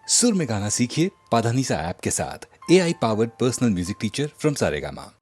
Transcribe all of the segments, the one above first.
सुर में गाना सीखिए पाधानीसा ऐप के साथ। AI powered personal music teacher from Saregama.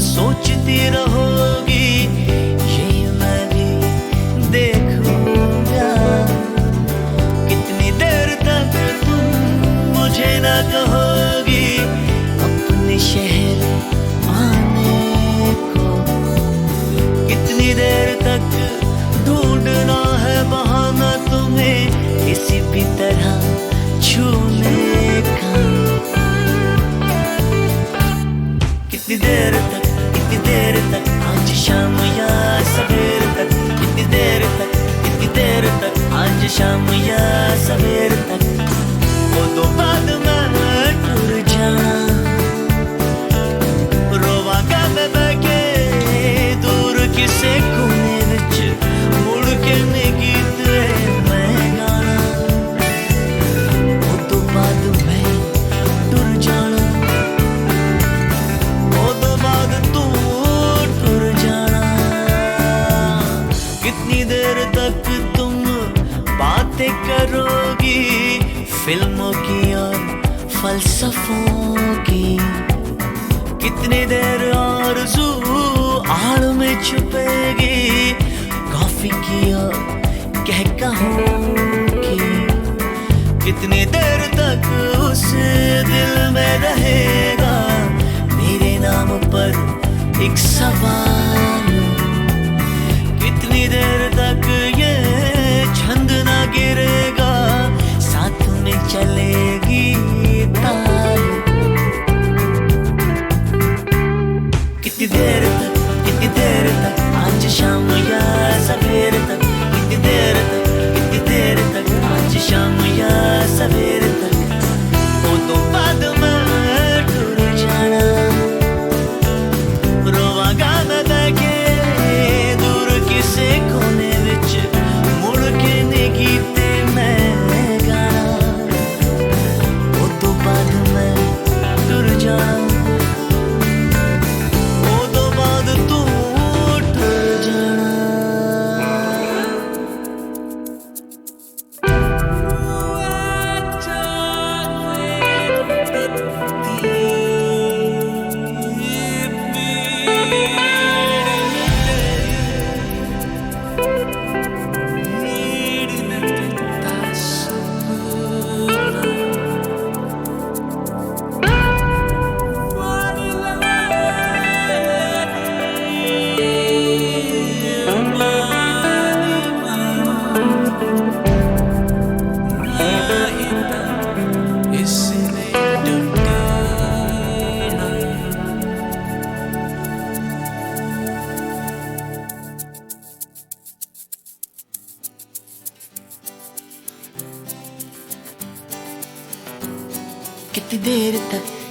सोचती रहोगी ये मैं भी देखूंगा। कितनी देर तक तुम मुझे ना कहोगी अपने शहर आने को। कितनी देर तक ढूंढना है बहाना तुम्हें किसी भी तरह छूने का। कितनी देर तक आज शाम या सवेर तक। कितनी देर तक आज शाम या सवेर तक। वो तो बाद में टूर जाना रोवांगा मैं बैठे दूर किसे कोने विच मुड़ के नहीं गीत मैं गाना। वो तो बाद में टूर जाना देर तक तुम बातें करोगी फिल्मों की और फलसफों की। कितनी देर आरज़ू आड़ में छुपेगी कॉफी की और कहकहों की। कितनी देर तक उस दिल में रहेगा मेरे नाम पर एक सवाल। कितनी देर तक ये छंद ना गिरेगा साथ में चलेगी ताल। कितनी देर तक आज शाम या सवेर तक। कितनी देर तक आज शाम या सवेर तक। वो तो बाद में टूर जाना रोवांगा मैं बैठे किसे कोने विच मुड़ के नहीं गीते मैं गाना। वो तो बाद में टूर जाना वो तो बाद तू टूर जाना।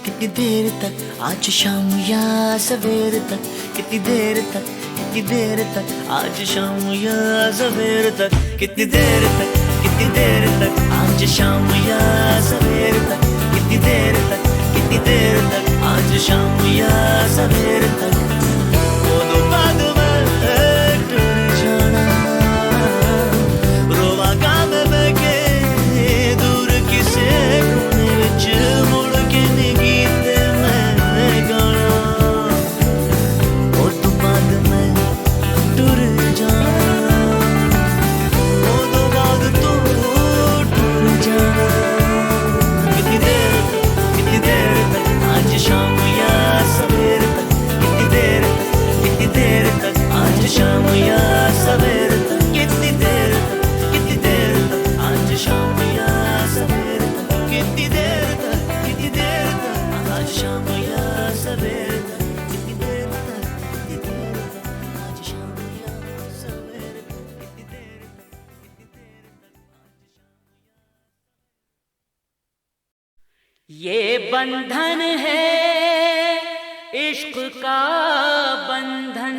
कितनी देर तक आज शाम या सवेर तक। कितनी देर तक आज शाम या सवेर तक। कितनी देर तक आज शाम या सवेर तक। कितनी देर तक आज शाम या सवेर तक। वो तो बाद में टूर जाना रोवांगा मैं बैठे दूर किसे कोने विच मुड़ के नहीं गीते मैं गाना। वो तो बाद में टूर जाना वो तो बाद तू टूर जाना। कितनी देर तक आज शाम या सवेर तक। ये बंधन है इश्क का बंधन,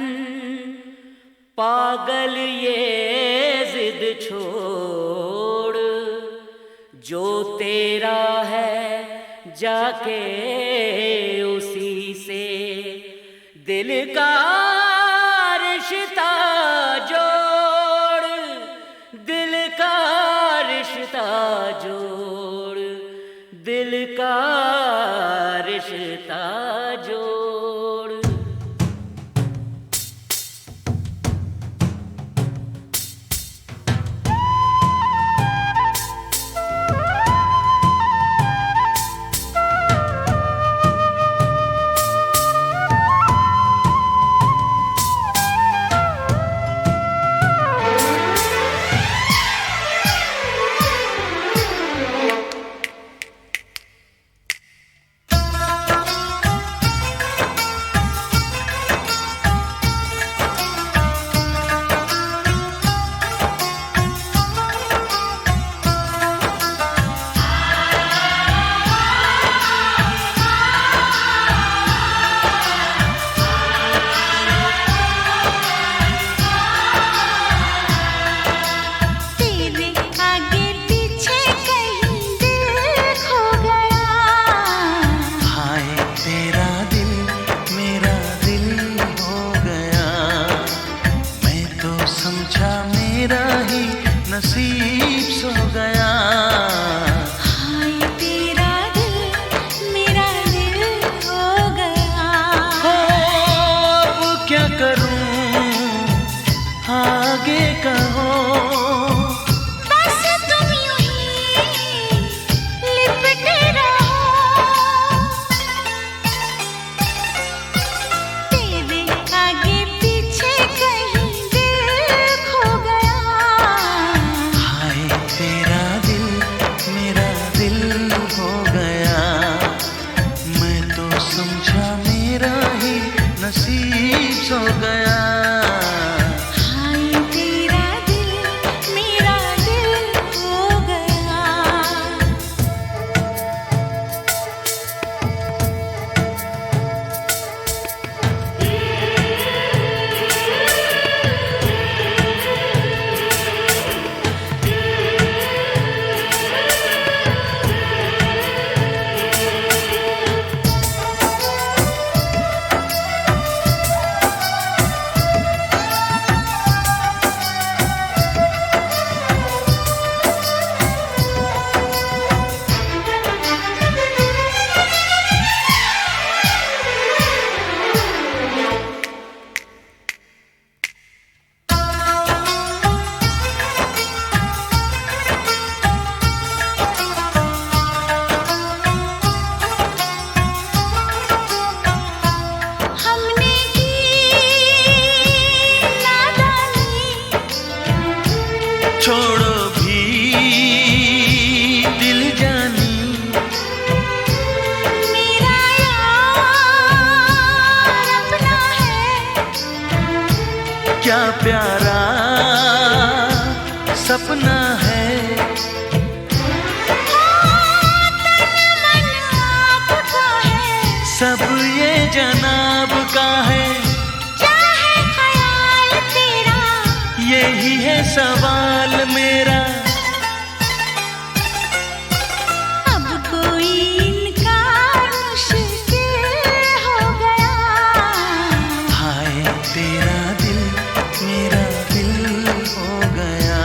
पागल ये जिद छोड़, जो तेरा है जाके उसी से दिल का रिश्ता जोड़, दिल का रिश्ता जोड़, दिल का रिश्ता जोड़। नसीब सो गया। हाय तेरा दिल मेरा दिल हो गया। अब क्या करूं आगे कहो, बस तुम यूं ही लिपटे रहो। तेरे आगे पीछे कहीं दिल खो गया। तेरा दिल मेरा दिल हो गया, मैं तो समझा मेरा ही नसीब सो गया। हाय तेरा दिल मेरा दिल हो गया। छोड़ो भी दिल जानी, मेरा यार अपना है। क्या प्यारा सपना है। तन मन आपका है, सब ये जनाब का है। क्या है ख्याल तेरा, यही है सवाल मेरा। अब कोई इनकार मुश्किल हो गया। हाय तेरा दिल मेरा दिल हो गया,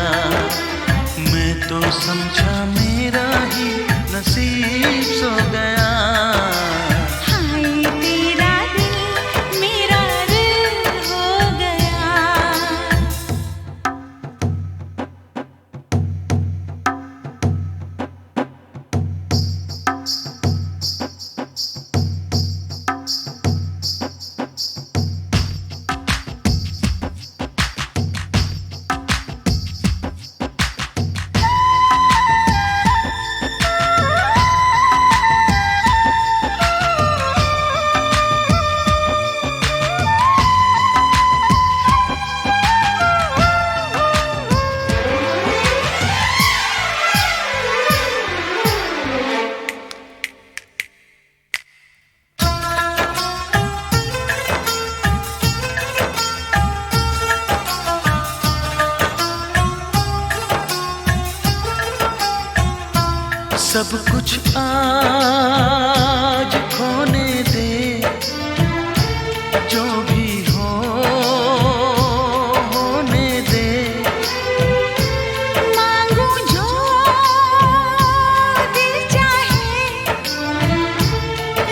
मैं तो समझा मेरा ही नसीब सो गया। हाय तेरा दिल मेरा दिल हो गया। सब कुछ आज खोने दे, जो भी हो होने दे। मांगू जो दिल चाहे,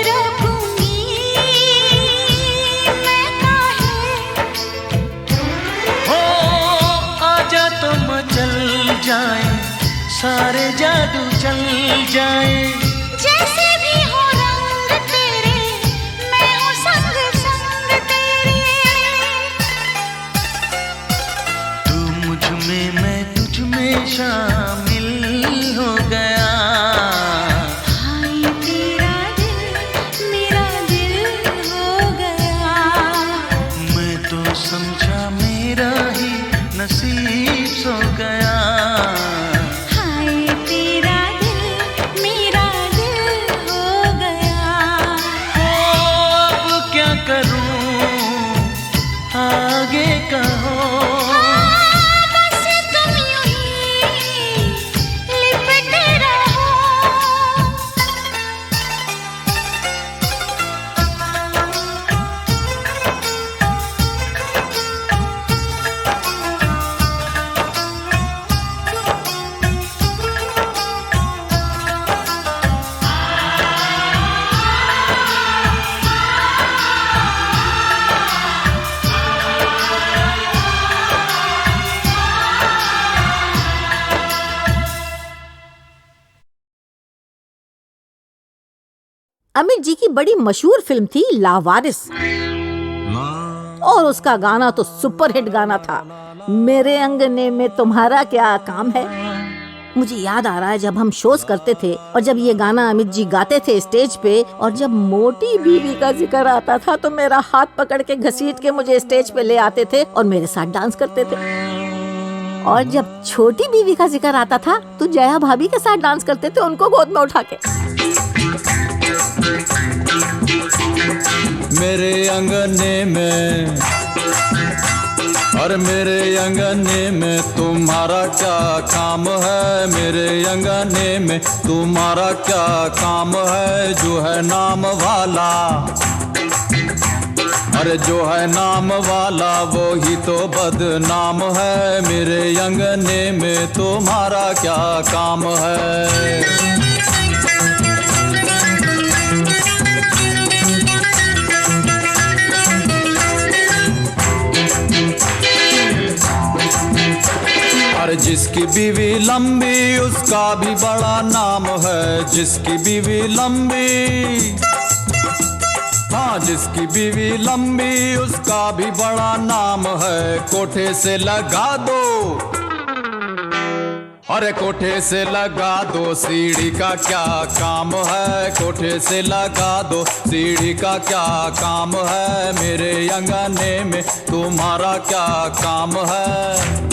रोकूंगी मैं काहे। हो आजा तो मचल जाए, सारे जादू चल जाए। जैसे भी हो रंग तेरे, मैं हूँ संग संग तेरे। तू मुझ में मैं तुझ में शामिल हो गया। हाय तेरा दिल मेरा दिल हो गया। मैं तो समझा मेरा ही नसीब सो गया। हाय तेरा दिल मेरा दिल हो गया। ओ अब क्या करूं आगे कहो। बस तुम यूं ही लिपटे रहो। अमित जी की बड़ी मशहूर फिल्म थी लावारिस, और उसका गाना तो सुपरहिट गाना था, मेरे अंगने में तुम्हारा क्या काम है। मुझे याद आ रहा है जब हम शोज करते थे और जब ये गाना अमित जी गाते थे स्टेज पे, और जब मोटी बीवी का जिक्र आता था तो मेरा हाथ पकड़ के घसीट के मुझे स्टेज पे ले आते थे और मेरे साथ डांस करते थे। और जब छोटी बीवी का जिक्र आता था तो जया भाभी के साथ डांस करते थे, उनको गोद में उठा के। मेरे अंगने में और मेरे अंगने में तुम्हारा क्या काम है। मेरे अंगने में तुम्हारा क्या काम है। जो है नाम वाला, अरे जो है नाम वाला वो ही तो बदनाम है। मेरे अंगने में तुम्हारा क्या काम है। और जिसकी बीवी लंबी उसका भी बड़ा नाम है। जिसकी बीवी लंबी, हाँ जिसकी बीवी लंबी उसका भी बड़ा नाम है। कोठे से लगा दो, अरे कोठे से लगा दो सीढ़ी का क्या काम है। कोठे से लगा दो सीढ़ी का क्या काम है। मेरे अंगने में तुम्हारा क्या काम है।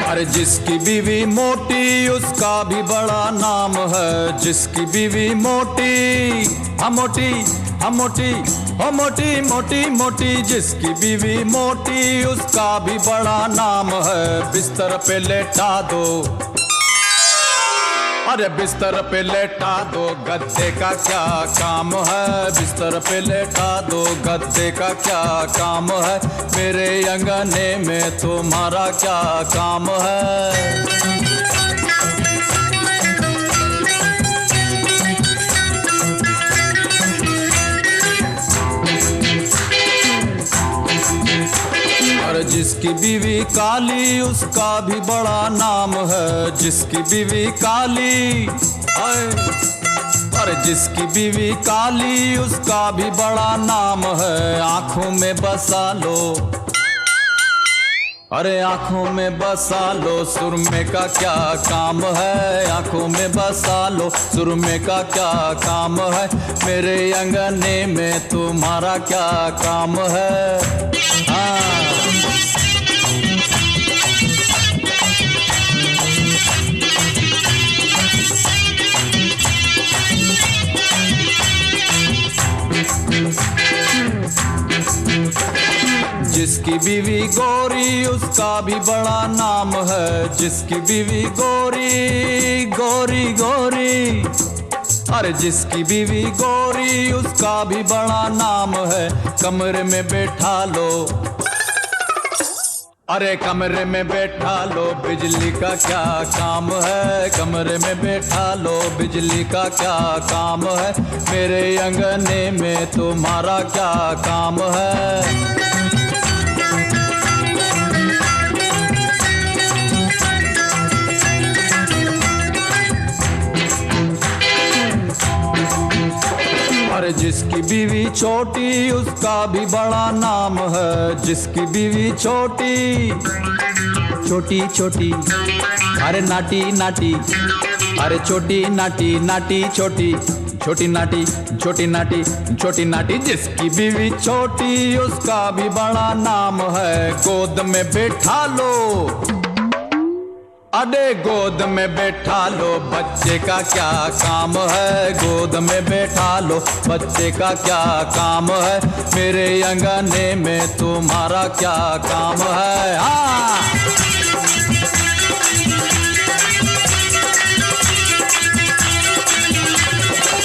अरे जिसकी बीवी मोटी उसका भी बड़ा नाम है। जिसकी बीवी मोटी, हम मोटी, हम मोटी, हम मोटी मोटी मोटी। जिसकी बीवी मोटी उसका भी बड़ा नाम है। बिस्तर पे लेटा दो, अरे बिस्तर पे लेटा दो गद्दे का क्या काम है। बिस्तर पे लेटा दो गद्दे का क्या काम है। मेरे अंगने में तुम्हारा क्या काम है। और जिसकी बीवी काली उसका भी बड़ा नाम है। जिसकी बीवी काली, और जिसकी बीवी काली उसका भी बड़ा नाम है। आंखों में बसा लो, अरे आंखों में बसा लो सुरमे का क्या काम है। आंखों में बसा लो सुरमे का क्या काम है। मेरे अंगने में तुम्हारा क्या काम है। हाँ जिसकी बीवी गोरी उसका भी बड़ा नाम है, जिसकी बीवी गोरी गोरी गोरी, अरे जिसकी बीवी गोरी उसका भी बड़ा नाम है। कमरे में बैठा लो, अरे कमरे में बैठा लो, बिजली का क्या काम है, कमरे में बैठा लो, बिजली का क्या काम है, मेरे अंगने में तुम्हारा क्या काम है। अरे जिसकी बीवी छोटी उसका भी बड़ा नाम है, जिसकी बीवी छोटी छोटी छोटी, अरे नाटी नाटी, अरे छोटी नाटी नाटी छोटी, छोटी नाटी छोटी नाटी छोटी नाटी, जिसकी बीवी छोटी उसका भी बड़ा नाम है। गोद में बैठा लो, अरे गोद में बैठा लो, बच्चे का क्या काम है, गोद में बैठा लो, बच्चे का क्या काम है, मेरे अंगने में तुम्हारा क्या काम है। हाँ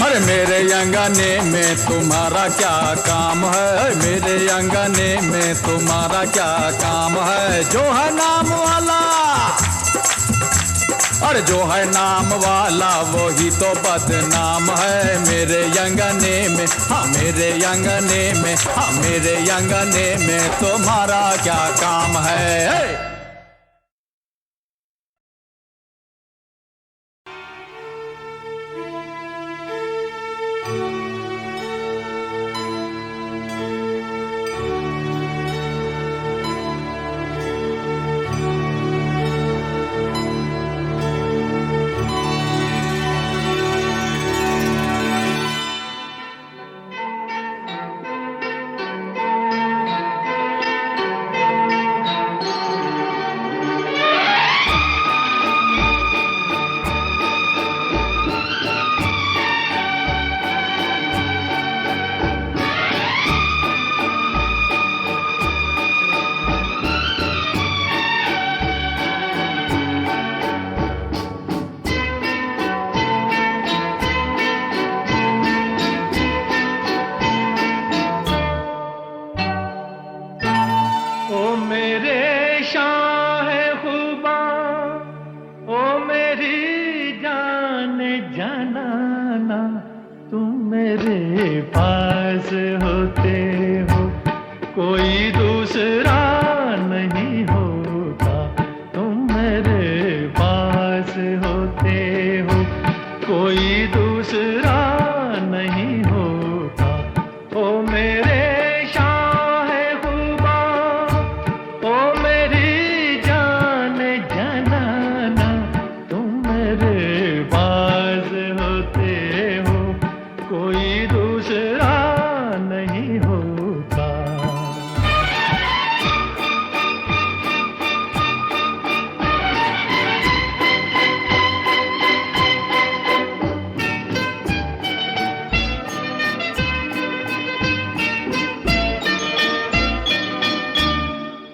अरे मेरे अंगने में तुम्हारा क्या काम है, मेरे अंगने में तुम्हारा क्या काम है। जो है नाम वाला, अरे जो है नाम वाला वही तो बदनाम है, मेरे अंगने में, हाँ मेरे अंगने में, हाँ मेरे अंगने में तुम्हारा क्या काम है।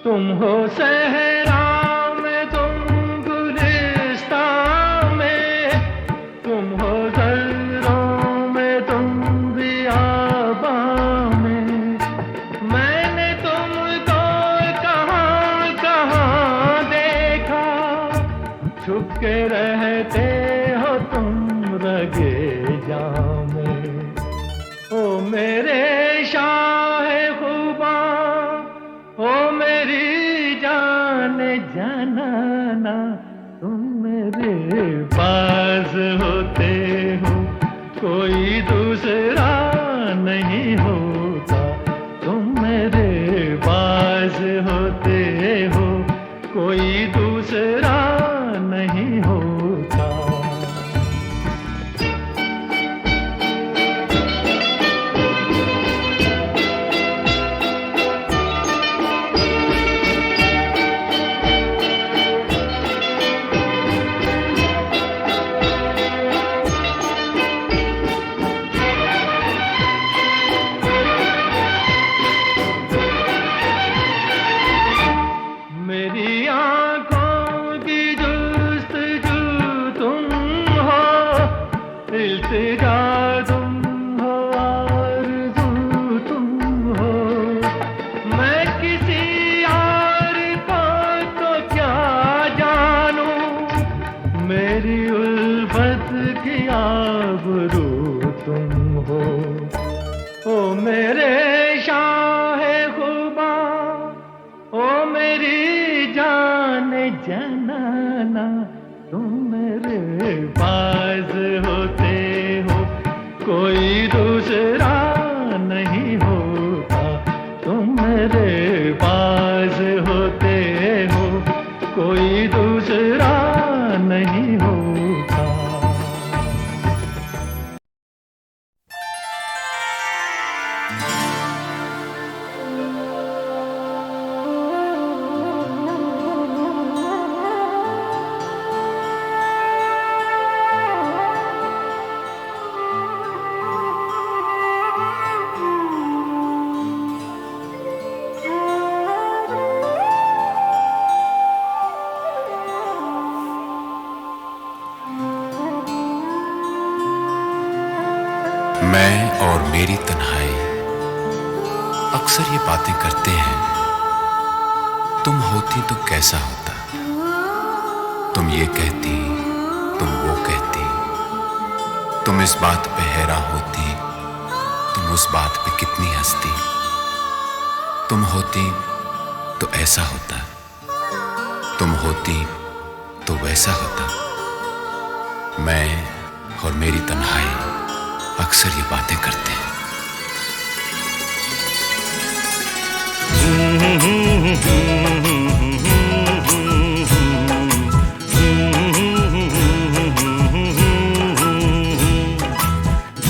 तुम हो सहरा में, तुम गुलिस्तां में, तुम हो ज़र्रों में, तुम बियाबां में, मैंने तुमको कहाँ कहाँ देखा, छुप के रहते हो तुम रगे जां में। ओ मेरे शाह खुबा, ओ मेरी जान जनाना, तुम मेरे पास होते हो कोई दूसरा नहीं होता, तुम मेरे पास होते हो कोई दूसरा नहीं होता। मेरे शाहे खुबा, ओ मेरी जान जनाना, तुम मेरे पास होते हो कोई दूसरा नहीं होता, तुम मेरे पास होते हो कोई दूसरा नहीं होता। मैं और मेरी तन्हाई अक्सर ये बातें करते हैं, तुम होती तो कैसा होता, तुम ये कहती, तुम वो कहती, तुम इस बात पे हैरान होती, तुम उस बात पे कितनी हंसती, तुम होती तो ऐसा होता, तुम होती तो वैसा होता। मैं और मेरी तन्हाई अक्सर ये बातें करते हैं।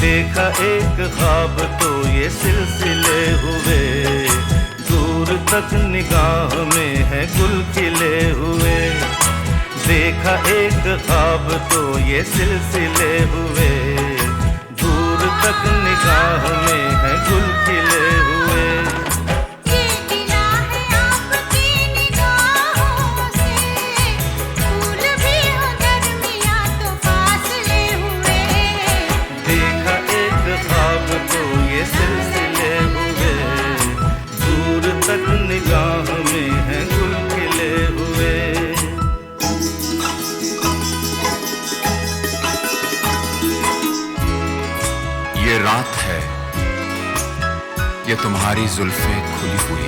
देखा एक ख्वाब तो ये सिलसिले हुए, दूर तक निगाह में है गुल खिले हुए। देखा एक ख्वाब तो ये सिलसिले हुए, दूर तक निगाह में है गुल खिले हुए। ये गिला है आपकी निगाहों से, फूल भी हो दरमियां तो फासले हुए। देखा एक ख्वाब तो ये सिलसिले हुए, दूर तक निगाह में है गुल खिले हुए। ये रात है, ये तुम्हारी जुल्फें खुली हुई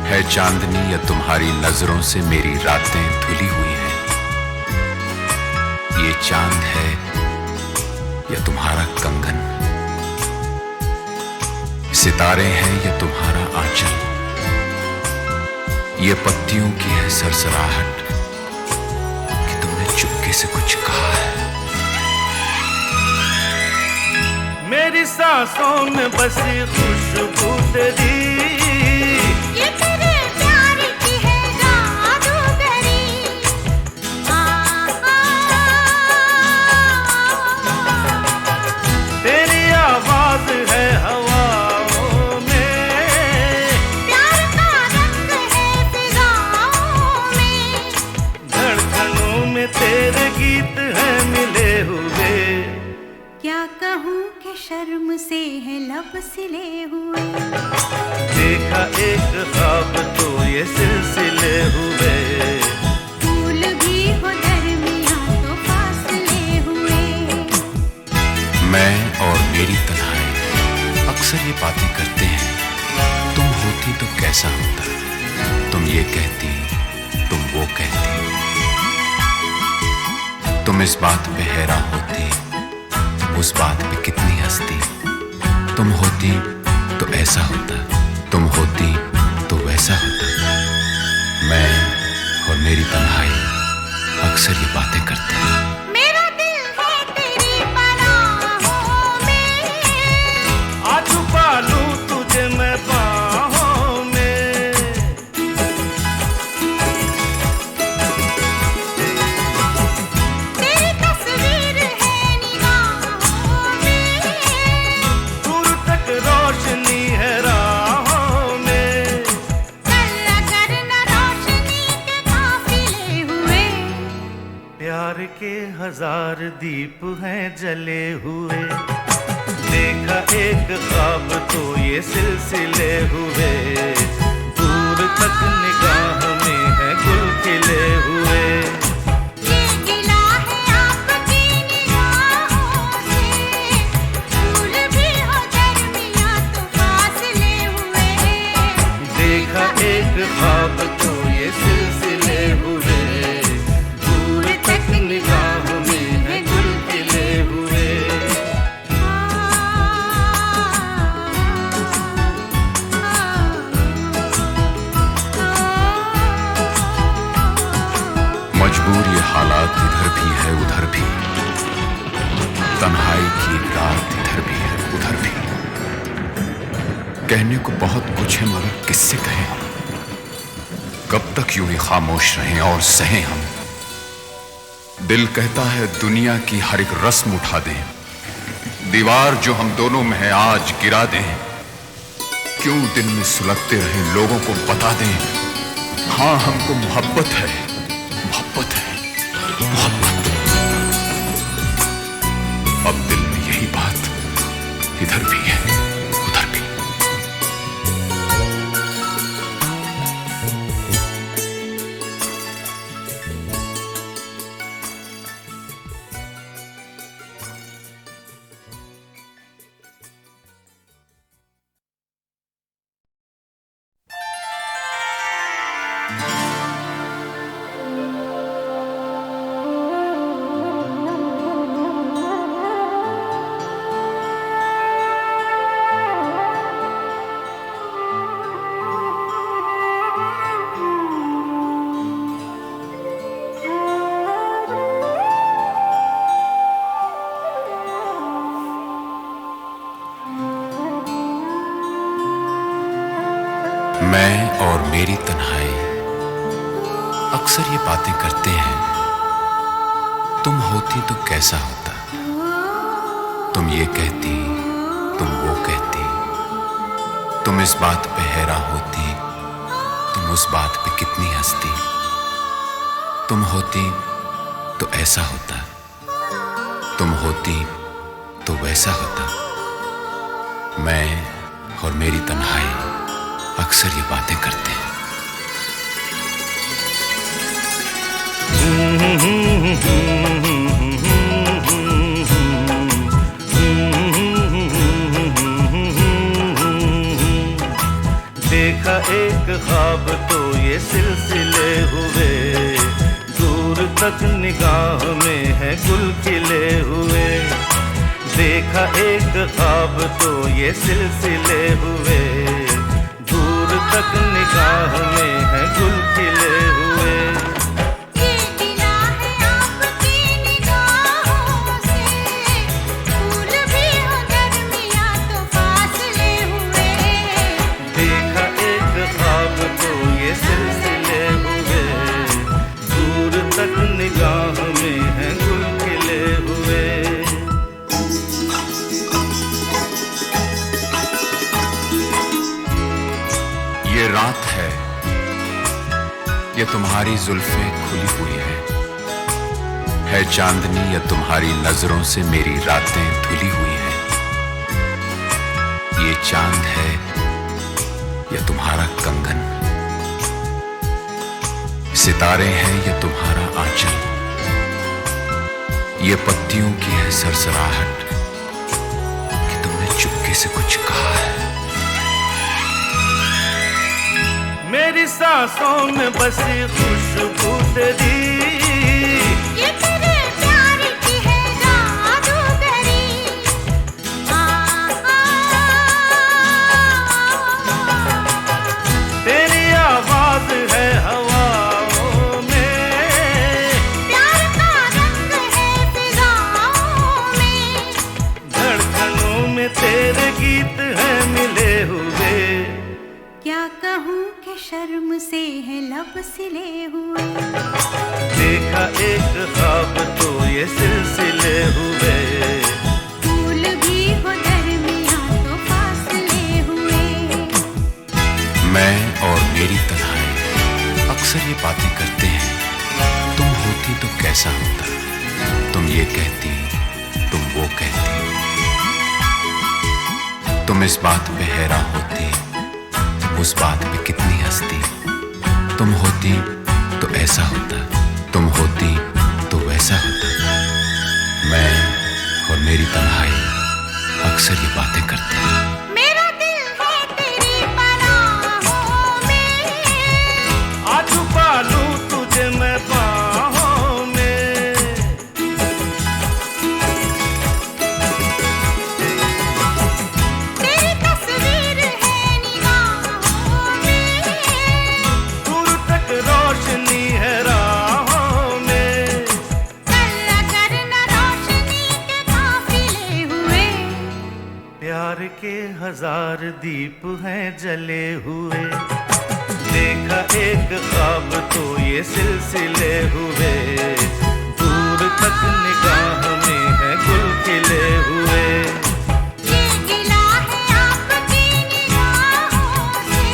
है चांदनी या तुम्हारी नजरों से मेरी रातें धुली हुई हैं। ये चांद है या तुम्हारा कंगन, सितारे हैं या तुम्हारा आंचल, ये पत्तियों की है सरसराहट कि तुमने चुपके से कुछ कहा है। मेरी सांसों में बसी खुशबू तेरी, ये तेरे प्यार की है जादूगरी। तेरी आवाज है हवाओं में, प्यार का रंग है फिजाओं में। धड़कनों में तेरे गीत हैं मिले हुए। क्या कहूँ कि शर्म से है लब सिले हुए। देखा एक ख्वाब तो ये सिलसिले हुए, फूल भी हो दरमियां तो फासले हुए। मैं और मेरी तन्हाई अक्सर ये बातें करते हैं, तुम होती तो कैसा होता, तुम ये कहती, तुम वो कहती, तुम इस बात पे हैरान होती, उस बात पे कितनी हंसती। तुम होती तो ऐसा होता, तुम होती तो वैसा होता। मैं और मेरी तन्हाई अक्सर ये बातें करते हैं। मेरा दिल है तेरी पनाहों में, आ छुपा लूं तुझे मैं बाहों में। तेरी तस्वीर है निगाहों में। दूर तक रोशनी है राहों में। करना करना रोशनी के काफिले हुए। प्यार के हजार दीप हैं जले हुए। देखा एक ख्वाब तो ये सिलसिले हुए, दूर तक निगाह में है गुल खिले हुए। ये गिला है आपकी निगाहों से, फूल भी हो दरमियां कहने को बहुत कुछ है मगर किससे कहें? कब तक यूं ही खामोश रहें और सहें हम? दिल कहता है दुनिया की हर एक रस्म उठा दें, दीवार जो हम दोनों में है आज गिरा दें। क्यों दिल में सुलगते रहें, लोगों को बता दें, हाँ हमको मोहब्बत है, मोहब्बत है, मोहब्बत। अब दिल में यही बात इधर भी है उधर भी। मैं और मेरी तन्हाई अक्सर ये बातें करते हैं, तुम होती तो कैसा होता। तुम ये कहती, तुम वो कहती, तुम इस बात पे हैरान होती, तुम उस बात पे कितनी हंसती। तुम होती तो ऐसा होता, तुम होती तो वैसा होता। मैं और मेरी तन्हाई अक्सर ये बातें करते हैं। देखा एक ख्वाब तो ये सिलसिले हुए, दूर तक निगाह में है गुल खिले हुए। देखा एक ख्वाब तो ये सिलसिले हुए, दूर तक निगाह में है गुल खिले हुए। ये गिला है आपकी निगाहों से, फूल भी हो दरमियां तो फासले हुए। देखा एक ख्वाब तो ये सिलसिले हुए, दूर तक निगाह में है गुल खिले हुए। ये रात है, ये तुम्हारी जुल्फें खुली हुई है चांदनी या तुम्हारी नजरों से मेरी रातें धुली हुई हैं। ये चांद है या तुम्हारा कंगन, सितारे हैं या तुम्हारा आंचल। ये पत्तियों की है सरसराहट कि तुमने चुपके से कुछ कहा है। मेरी सांसों में बसी खुशबू तेरी, ये तेरे प्यार की है जादूगरी। तेरी आवाज है हवाओं में, प्यार का रंग है फिजाओं में। धड़कनों में तेरे गीत हैं मिले हुए। क्या कहूँ कि शर्म से है लब सिले हुए। देखा एक ख्वाब तो ये सिलसिले हुए, फूल भी हो दरमियां तो फासले हुए। मैं और मेरी तन्हाई अक्सर ये बातें करते हैं, तुम होती तो कैसा होता। तुम ये कहती, तुम वो कहती, तुम इस बात पे हैरान होती, उस बात पे कितनी हंसती। तुम होती तो ऐसा होता, तुम होती तो वैसा होता। मैं और मेरी तन्हाई अक्सर ये बातें करते हैं। मेरा दिल है तेरी पनाहों में, आ छुपा लूं तुझे मैं बाहों में। तेरी तस्वीर है निगाहों में। दूर तक रोशनी है राहों में। करना करना रोशनी के काफिले हुए। प्यार प्यार के 1000 दीप हैं जले हुए, देखा एक ख्वाब तो ये सिलसिले हुए, दूर तक निगाह में है गुल खिले हुए। ये गिला है आपकी निगाहों से,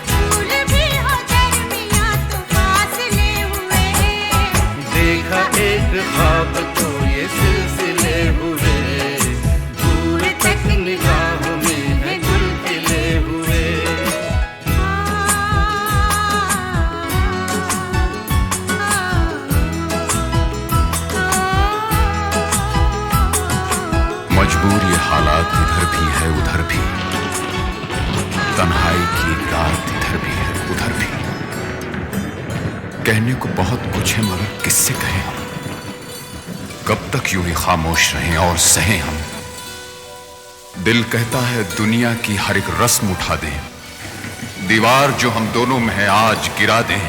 फूल भी हो दरमियां तो फासले हुए। देखा एक ख्वाब तो ये सिलसिले हुए, दूर तक निगाह में है गुल खिले हुए। मजबूर ये हालात इधर भी है उधर भी, तन्हाई की एक रात इधर भी है उधर भी। कहने को बहुत कुछ है मगर किससे कहें हम, कब तक यूं ही खामोश रहें और सहें हम। दिल कहता है दुनिया की हर एक रस्म उठा दें, दीवार जो हम दोनों में है आज गिरा दें।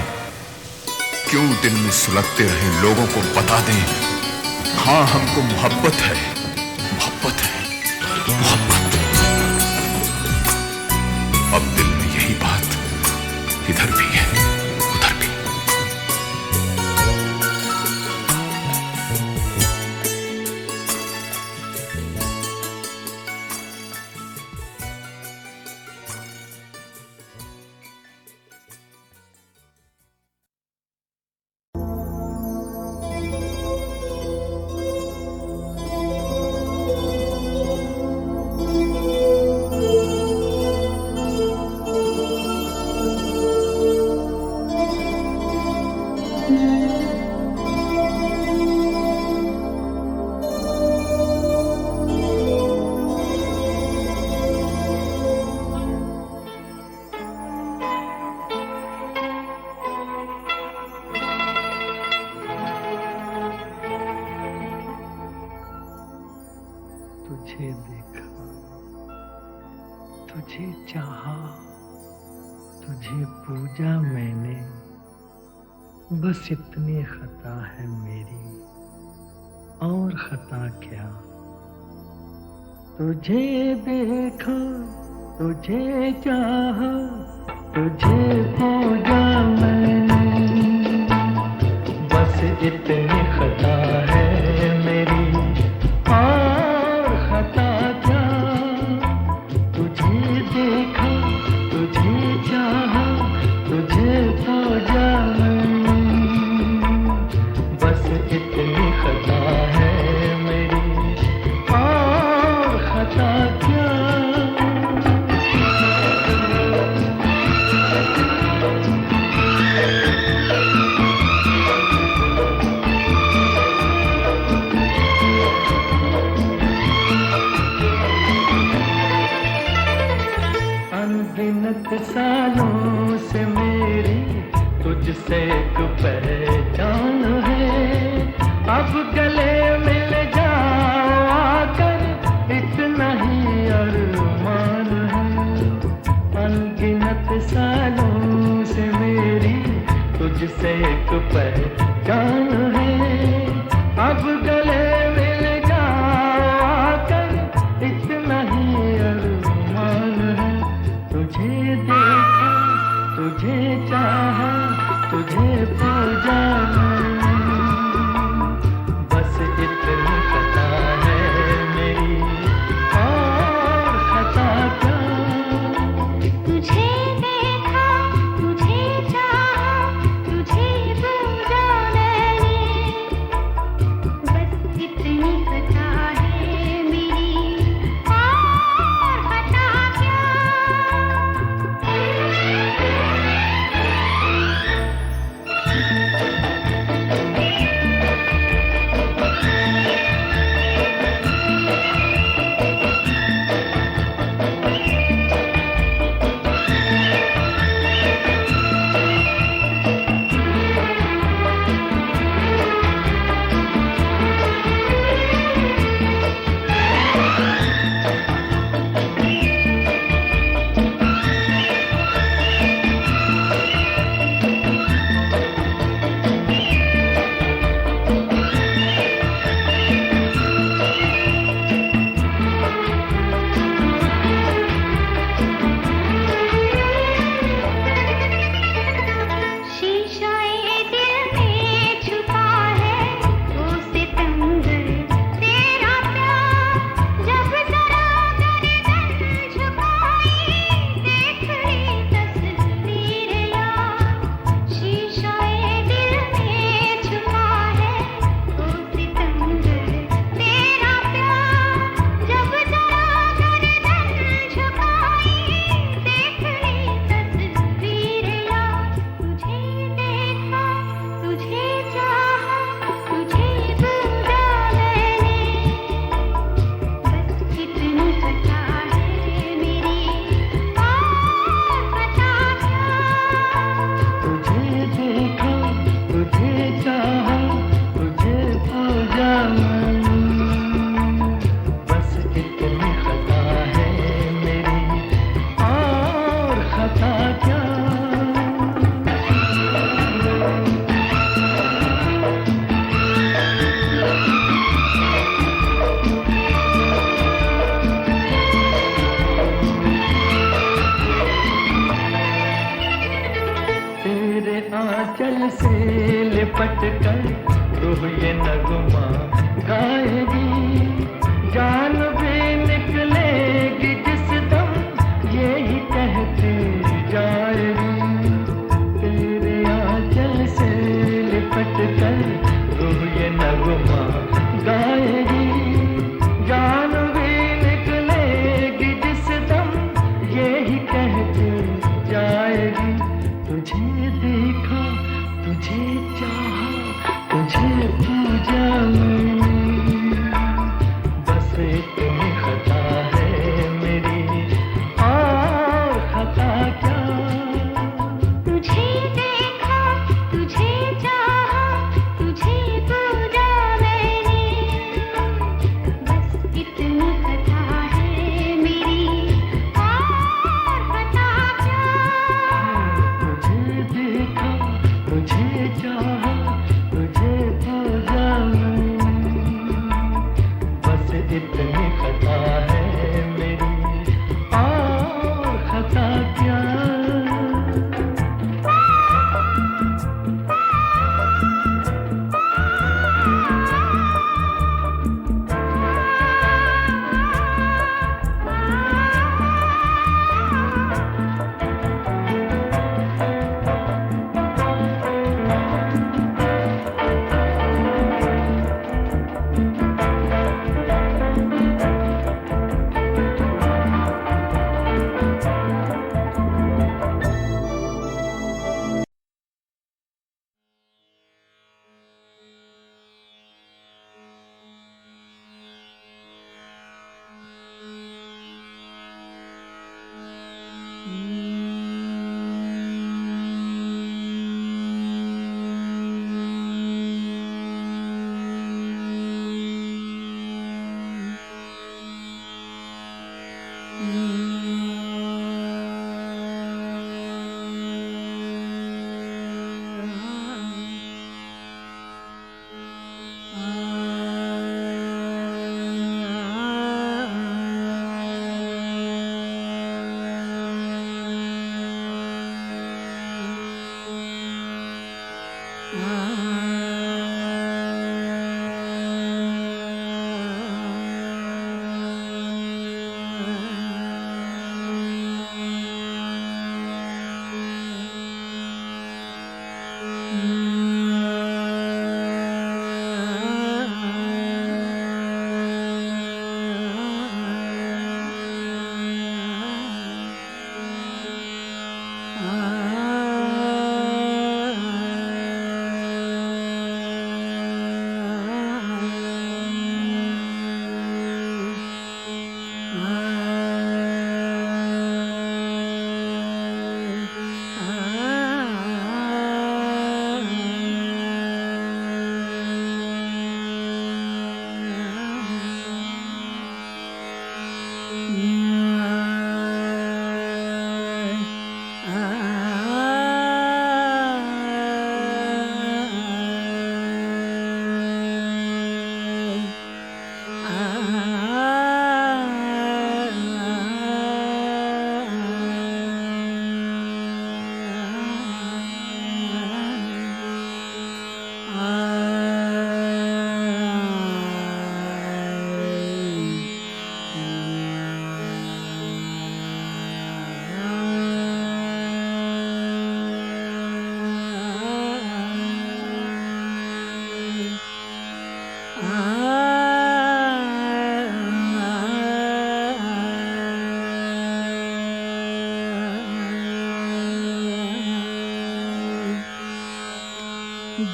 क्यों दिल में सुलगते रहे लोगों को बता दें, हाँ हमको मोहब्बत है, मोहब्बत है, मोहब्बत। अब दिल में यही बात इधर भी है उधर भी। तुझे देखा, तुझे चाहा, तुझे पूजा मैंने, बस इतनी खता है मेरी, और खता क्या। तुझे देखा, तुझे चाहा, तुझे पूजा मैंने, बस इतनी खता है मेरी, और खता क्या। तुझे देखा, तुझे चाहा, तुझे पूजा मैंने, बस इतनी खता है मेरी, और खता क्या। अनगिनत सालों से मेरी तुझसे एक पहचान है, अब गले मिल जाओ आकर, इतना ही अरमान है। अनगिनत सालों से मेरी तुझसे एक पहचान है, अब गले मिल जाओ आकर, इतना ही अरमान है। तुझे देखा, तुझे चाहा, तुझे पूजा मैंने, बस इतनी खता है मेरी, और खता क्या। तुझे देखा, तुझे चाहा, तुझे जैसे लिपट कर रूह ये नगमा गाएगी, जान भी निकलेगी जिस दम यही कहती जाएगी। तेरे आंचल से लिपट कर रूह ये नगमा गाएगी, जान भी निकलेगी जिस दम यही कहती जाएगी। तुझे देखा, तुझे चाहा, तुझे पूजा मैंने, बस इतनी खता है मेरी, और खता क्या। तुझे देखा, तुझे चाहा, तुझे पूजा मैंने, बस इतनी कथा है मेरी, और बता क्या। तुझे देखा, तुझे चाहा, तुझे पूजा मैंने, बस इतनी खता है मेरी, और खता क्या।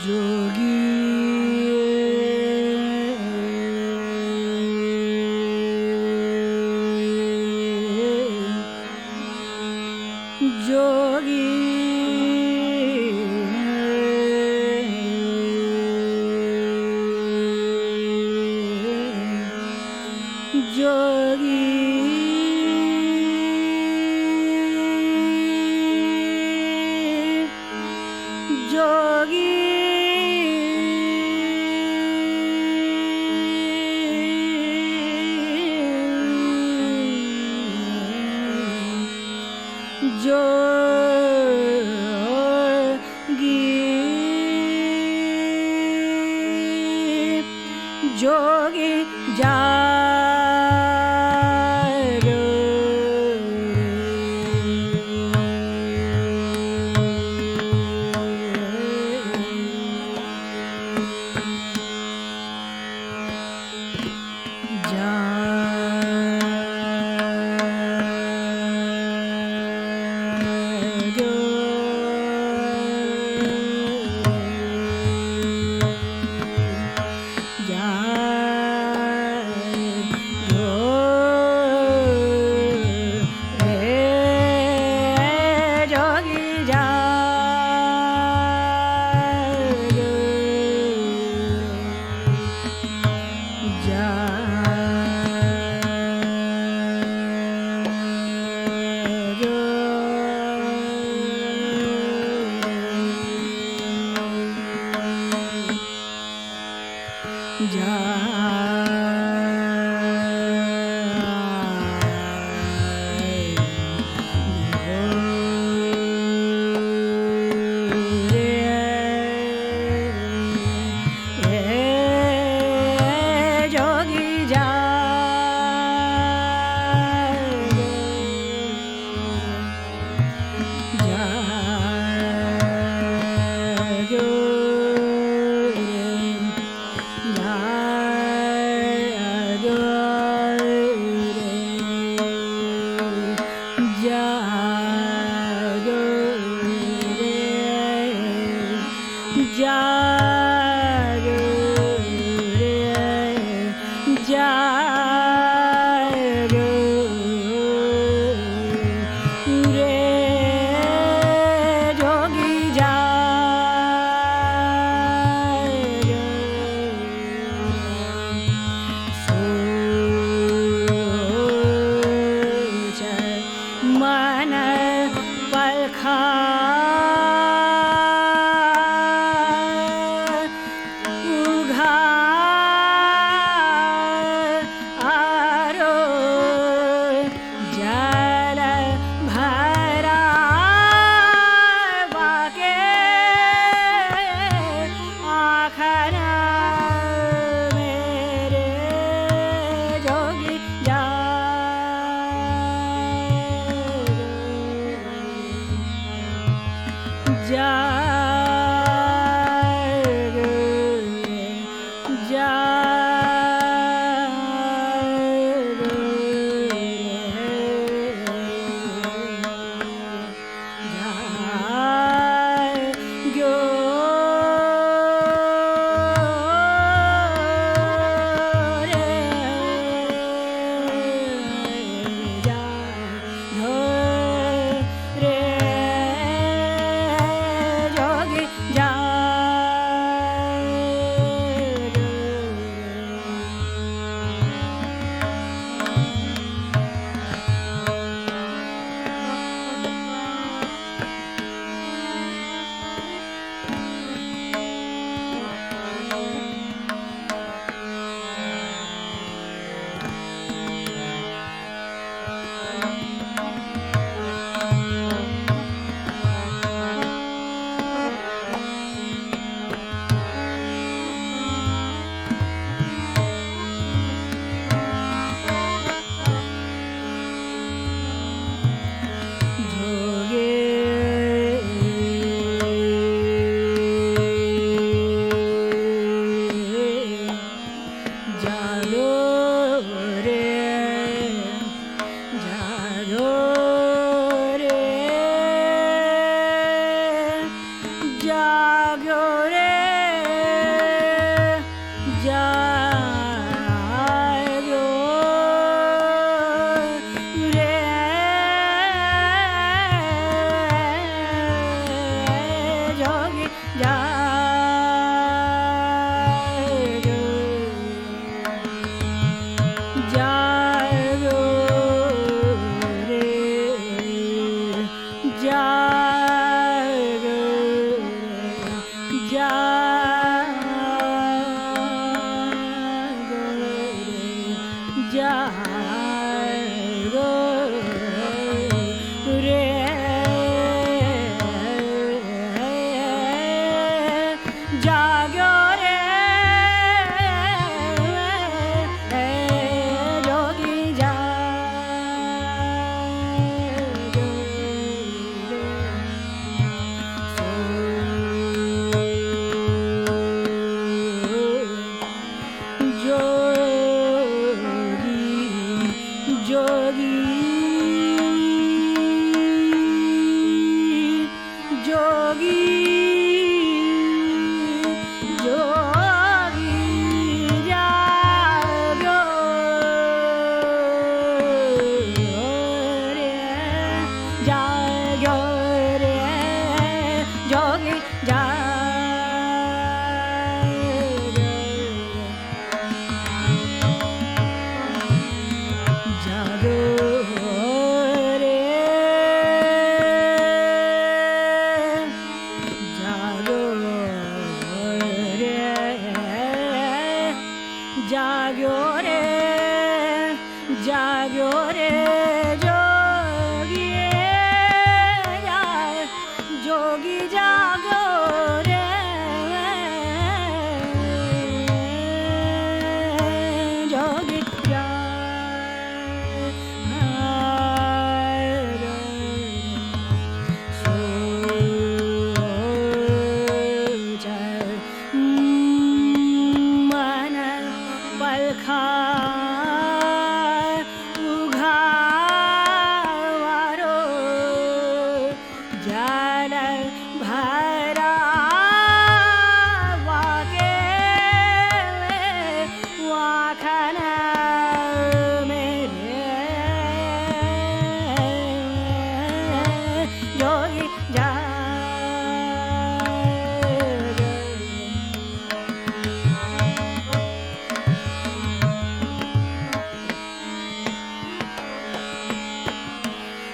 जोगी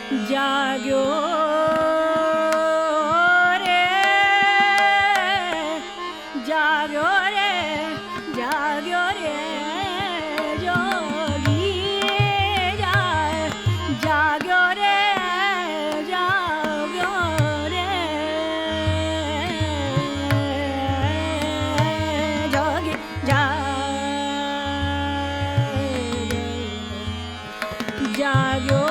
जाग्यो रे जाग्यो रे जाग्यो रे जोगी जाग्यो रे जाग्यो रे जोगी जाग्यो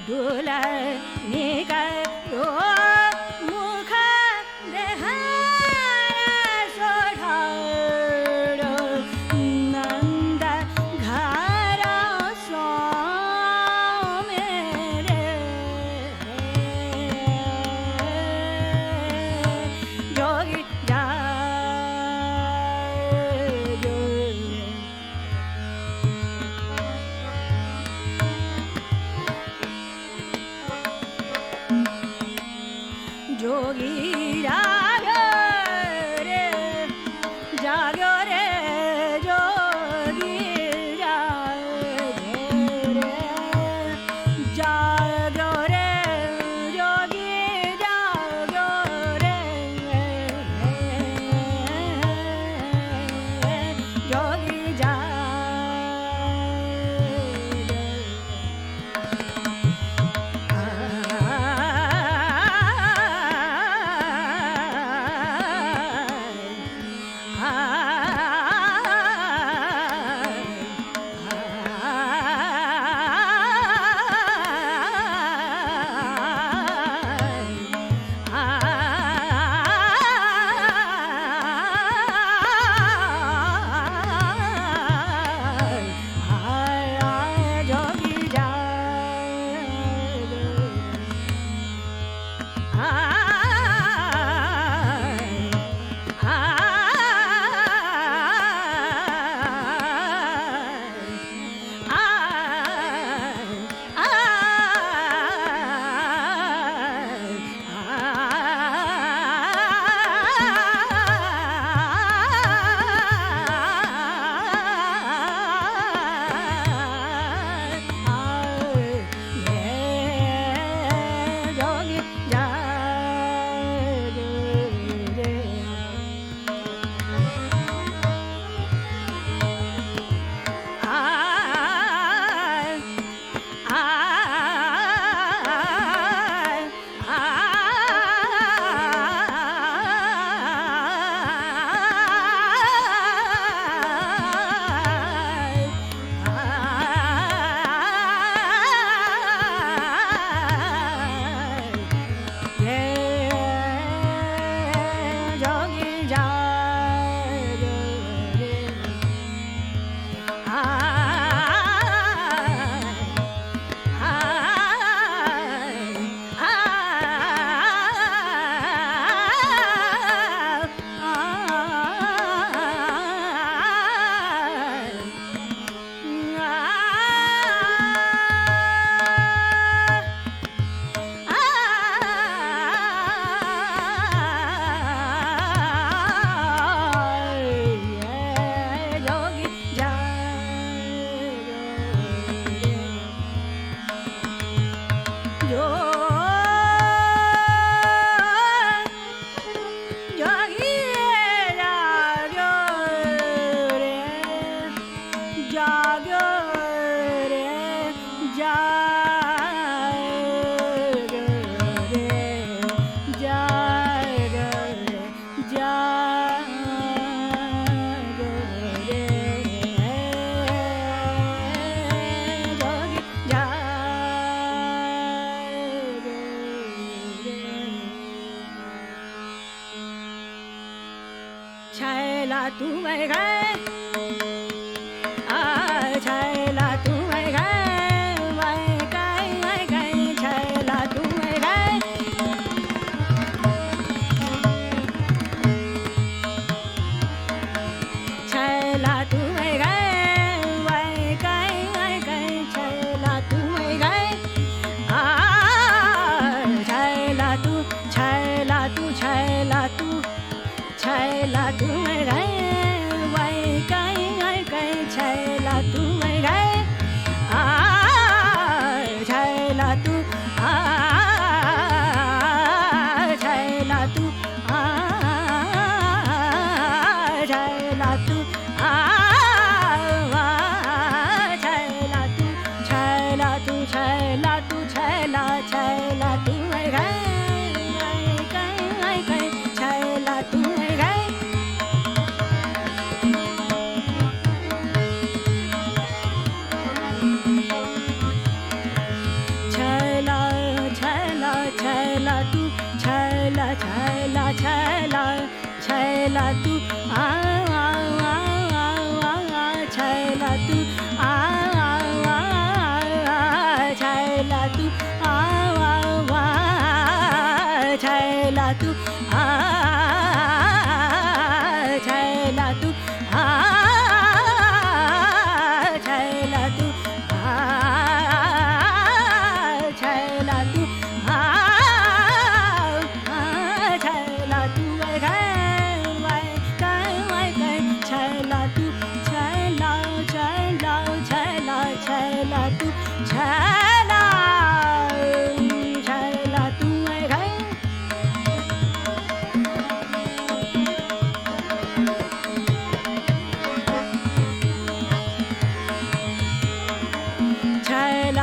दुलनी का रो मुख देहारा सोढारो नंद घरा सो मेरे जोगी जोगी जागो रे जागो रे जोगी जागो रे जोगी जागो रे जोगी छैला तू मैं गए छैला तू मैं गए छैला तू मैं गए छैला तू मैं गए छैला तू मैं गए छैला तू छैला तू छैला तू छैला तू मैं गए छैला तू मैं गए छैला तू छैला तू छैला तू छैला तू छैला तू छैला तू छैला छैला तू मैं गए छैला तू मैं गए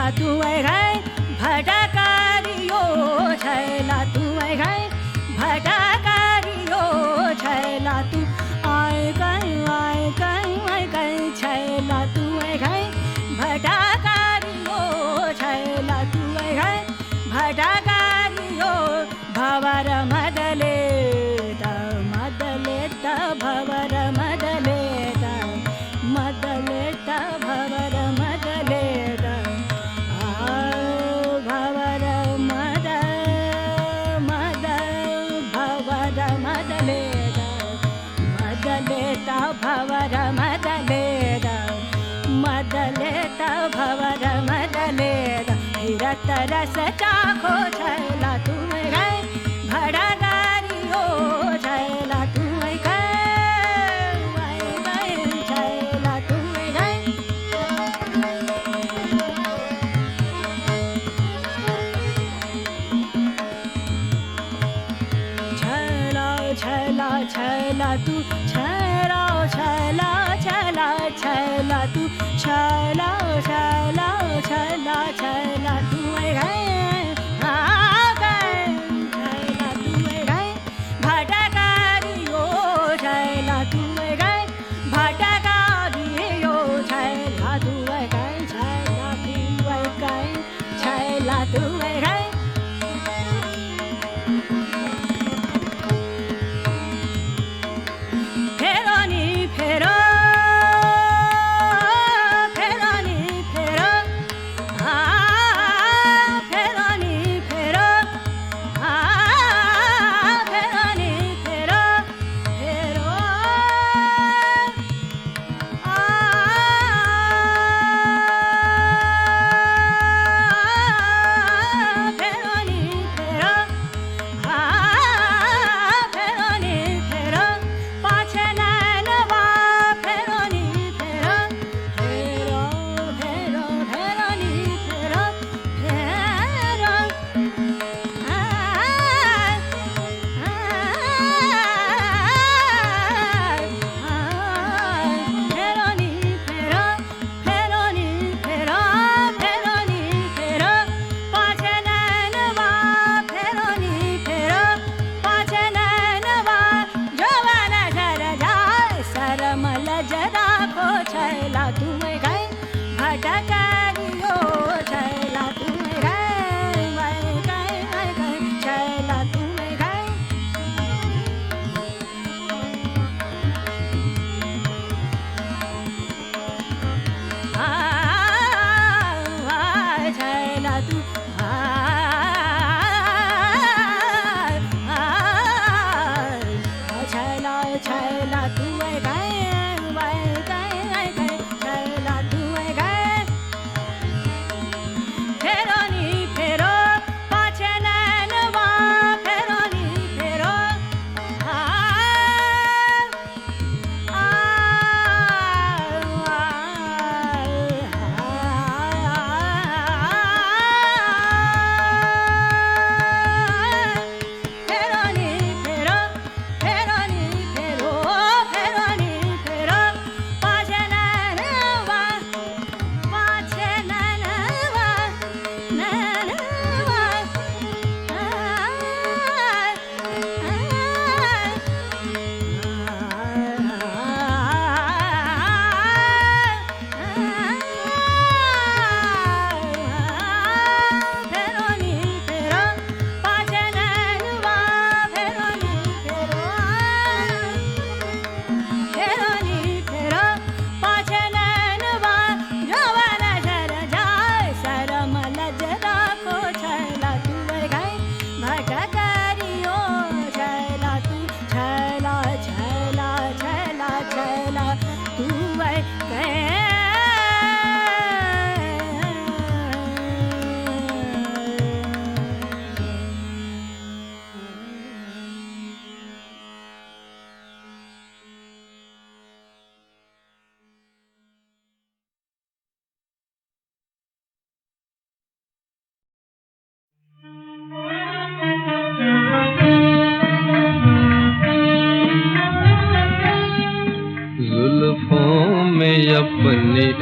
छैला तू गए भटकारियो छैला तू गए भटकारियो छैला तू आए गए छैला तू गए भटकारियो छैला तू गए भटकारियो भवर मदलेता भवर मदलेता भवर मदलेता भवर मद भवर मदलेता भवर मदलेता भवर मदलेता हिरत रस चाखो छैला तू गए भटकारियो छैला तू गए छैला तू गए छैला छैला छैला तू छैला छैला छैला छैला तू छैला छैला छैला छैला तू गए छैला तू गए भटकारियो छैला तू गए भटकारियो छैला तू गए छैला तू गए छैला तू गए फेरो नि फेरो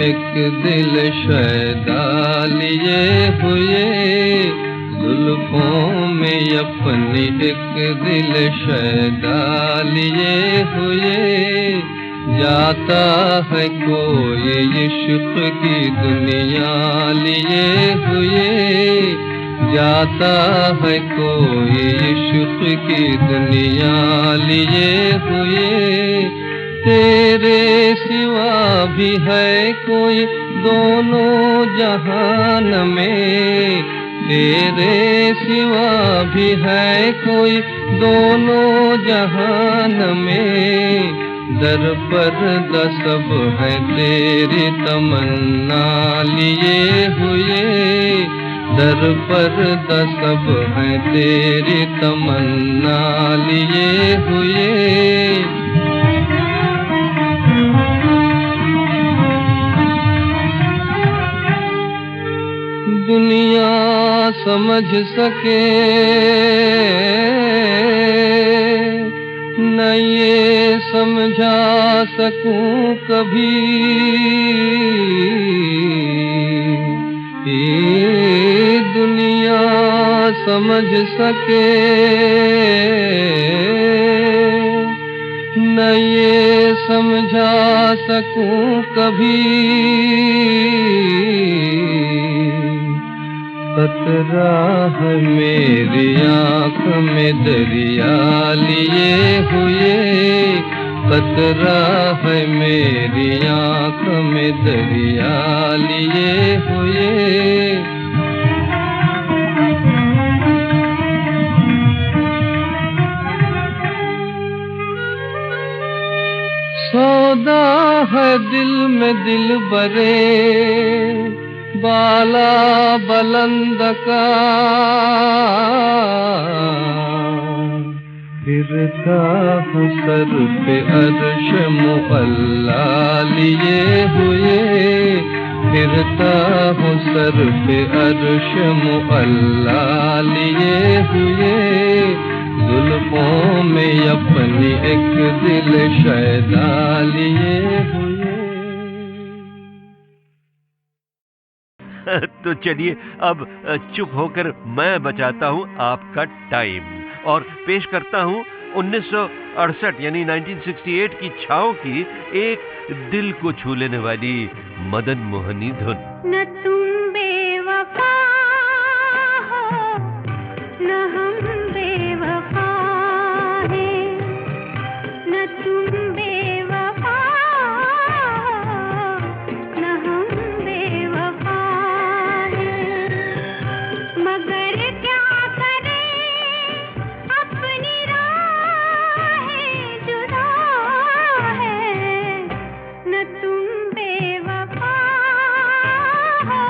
एक दिल शैदा लिए हुए, जुल्फों में अपनी एक दिल शैदा लिए हुए, जाता है कोई इश्क की दुनिया लिए हुए, जाता है कोई इश्क की दुनिया लिए हुए। तेरे सिवा भी है कोई दोनों जहान में, तेरे सिवा भी है कोई दोनों जहान में, दर पर सब है तेरी तमन्ना लिए हुए, दर पर सब है तेरी तमन्ना लिए हुए। दुनिया समझ सके न ये समझा सकूं कभी, ये दुनिया समझ सके न ये समझा सकूं कभी, खतरा है मेरी आँख में दरिया लिए हुए, खतरा है मेरी आँख में दरिया लिए हुए। सौदा है दिल में दिल बरे, बाला बुलंद का फिरता हूँ सर पे अर्श मुअल्ला लिए हुए, फिरता हूँ सर पे अर्श मुअल्ला लिए हुए, जुल्फों में अपनी एक दिल शैदा लिए हुए। तो चलिए अब चुप होकर मैं बचाता हूँ आपका टाइम और पेश करता हूँ 1968 यानी 1968 की छाओ की एक दिल को छू लेने वाली मदन मोहनी धुन। न तुम बेवफा हो न हम बेवफा हैं, न तुम बेवफा हो न हम बेवफा हैं, मगर क्या करें अपनी राहें जुदा है, न तुम बेवफा हो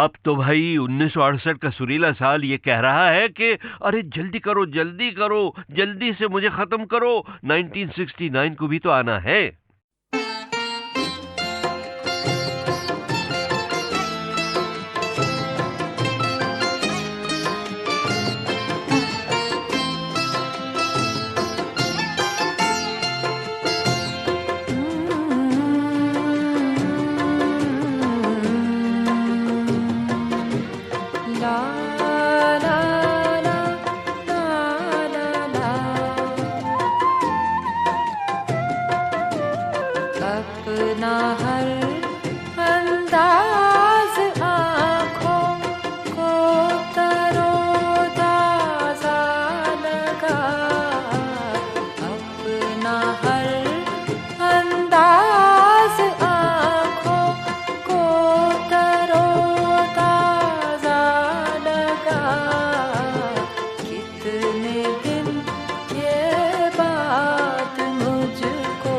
अब तो भाई 1968 का सुरीला साल ये कह रहा है कि अरे जल्दी करो, जल्दी से मुझे खत्म करो, 1969 को भी तो आना है। अपना हर अंदाज आँखों को तरोताजा लगा, अपना हर अंदाज आँखों को तरोताजा लगा। कितने दिन के बाद मुझको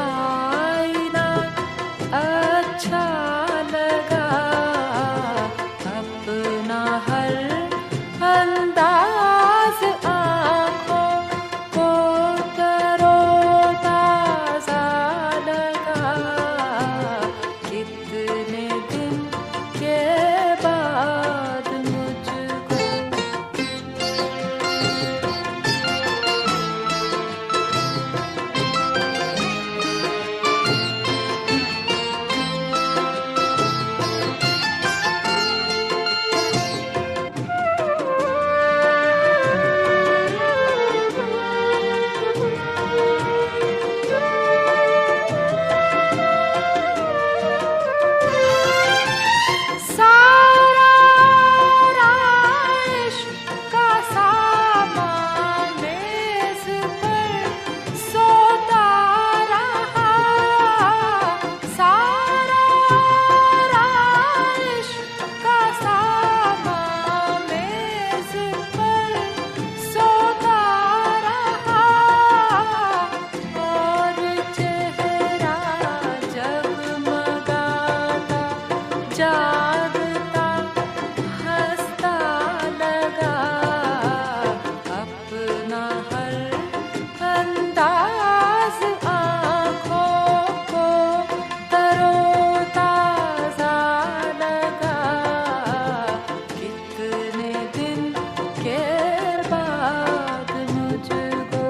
आईना अच्छा लगा, अपना हर अंदाज आँखों को तरोताजा लगा। कितने दिन के बाद मुझको सारा इश्क का सामान मेज पर सोता रहा, सारा इश्क का सामान मेज पर सोता रहा। और चेहरा जगमगाता जागता हंसता लगा, अपना हर अंदाज आँखों को तरोताजा लगा। कितने दिन के बाद मुझको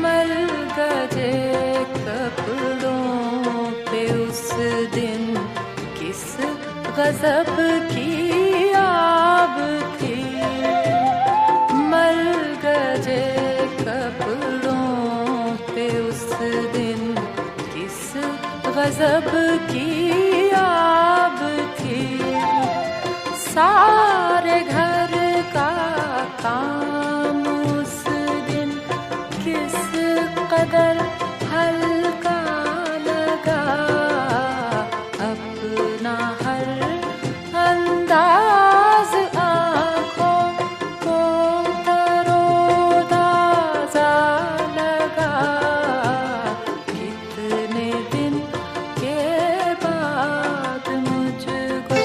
मल गए कपड़ों पे उस दिन किस गजब की आग थी। मल गए कपड़ों पे उस दिन किस गजब की आग थी। सारे घर का काम उस दिन किस कदर हल्का लगा, अपना हर अंदाज आँखों को तरोताजा लगा। कितने दिन के बाद मुझको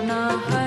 ना हर